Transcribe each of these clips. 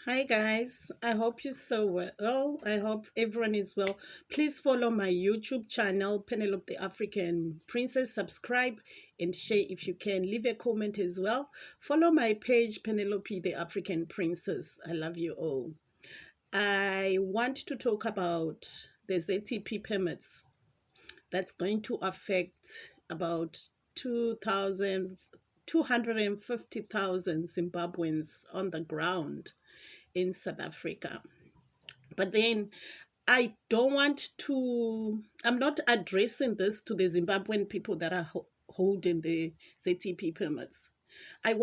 Hi guys, I hope you're so well. I hope everyone is well. Please follow my YouTube channel, Penelope the African Princess. Subscribe and share if you can. Leave a comment as well. Follow my page, Penelope the African Princess. I love you all. I want to talk about the ZTP permits that's going to affect about 250,000 Zimbabweans on the ground in South Africa. But then I'm not addressing this to the Zimbabwean people that are holding the ZTP permits. I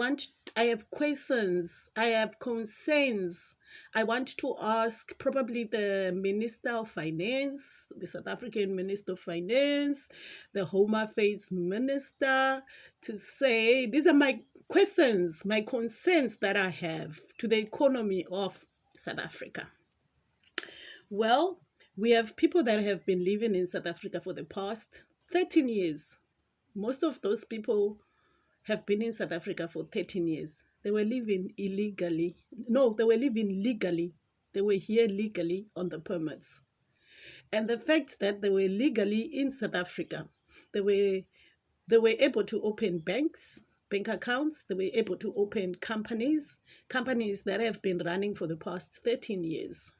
have questions, I have concerns. I want to ask probably the Minister of Finance, the South African Minister of Finance, the Home Affairs Minister, to say, these are my questions, my concerns that I have to the economy of South Africa. Well, we have people that have been living in South Africa for the past 13 years. Most of those people have been in South Africa for 13 years. They were living illegally. No, they were living legally. They were here legally on the permits. And the fact that they were legally in South Africa, they were able to open bank accounts. They were able to open companies that have been running for the past 13 years.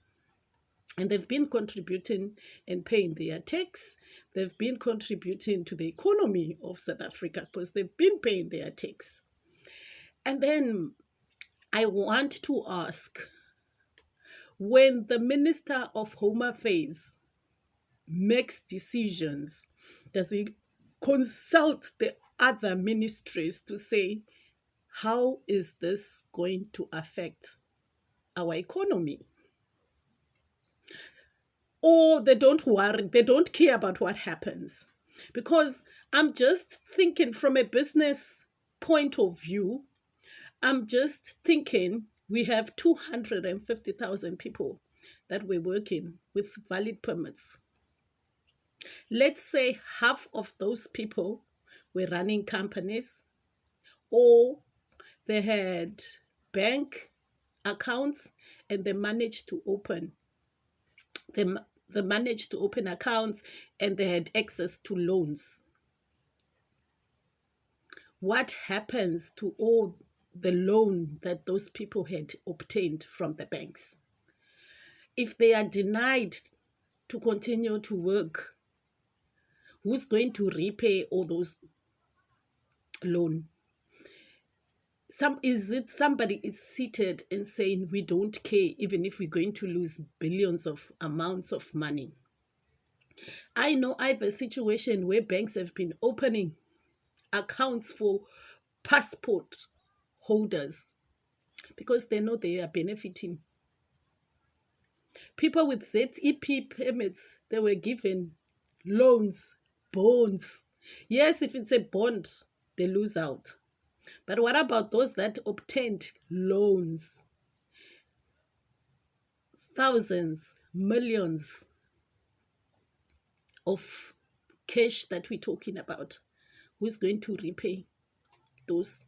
And they've been contributing and paying their tax. They've been contributing to the economy of South Africa because they've been paying their tax. And then I want to ask, when the Minister of Home Affairs makes decisions, does he consult the other ministries to say, how is this going to affect our economy? Or they don't worry, they don't care about what happens. Because I'm just thinking from a business point of view, I'm just thinking we have 250,000 people that were working with valid permits. Let's say half of those people were running companies, or they had bank accounts and they managed to open them. They managed to open accounts and they had access to loans. What happens to all the loan that those people had obtained from the banks? If they are denied to continue to work, who's going to repay all those loan? Somebody is seated and saying, we don't care even if we're going to lose billions of amounts of money? I know I have a situation where banks have been opening accounts for passport holders because they know they are benefiting. People with ZEP permits, they were given loans, bonds. Yes, if it's a bond, they lose out. But what about those that obtained loans? Thousands, millions of cash that we're talking about. Who's going to repay those?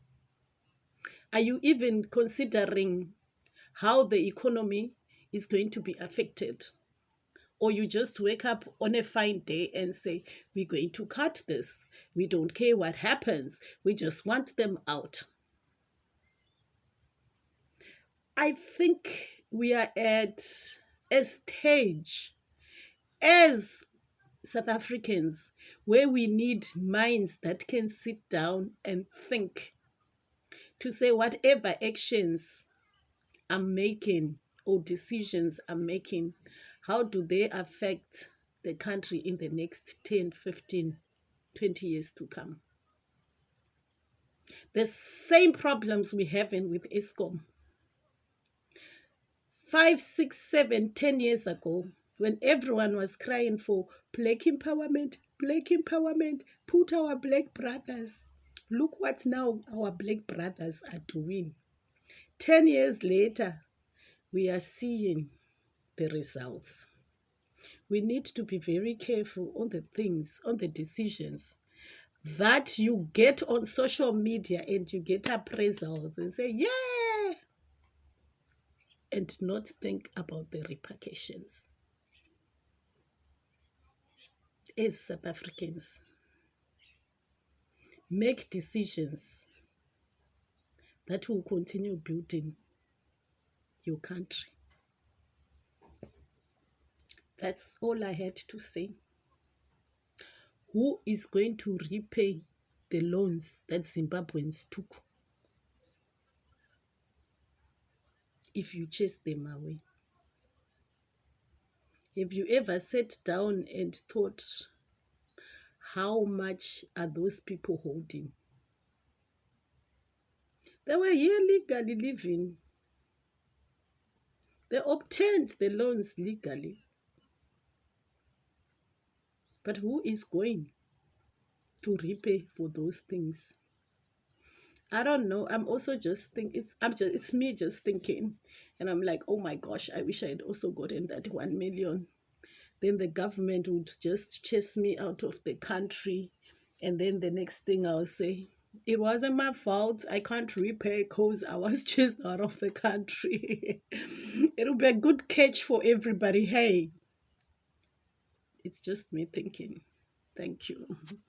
Are you even considering how the economy is going to be affected? Or you just wake up on a fine day and say, we're going to cut this. We don't care what happens. We just want them out. I think we are at a stage as South Africans where we need minds that can sit down and think, to say whatever actions I'm making or decisions I'm making, how do they affect the country in the next 10, 15, 20 years to come? The same problems we're having with ESCOM. 5, 6, 7, 10 years ago, when everyone was crying for black empowerment, put our black brothers. Look what now our black brothers are doing. 10 years later, we are seeing the results. We need to be very careful on the things, on the decisions that you get on social media and you get appraisals and say, yeah, and not think about the repercussions. As South Africans, make decisions that will continue building your country. That's all I had to say. Who is going to repay the loans that Zimbabweans took if you chase them away? Have you ever sat down and thought, how much are those people holding? They were here legally living. They obtained the loans legally. But who is going to repay for those things? I don't know. I'm also just thinking, it's me just thinking. And I'm like, oh my gosh, I wish I had also gotten that 1 million. Then the government would just chase me out of the country. And then the next thing I'll say, it wasn't my fault. I can't repay because I was chased out of the country. It'll be a good catch for everybody. Hey, it's just me thinking. Thank you.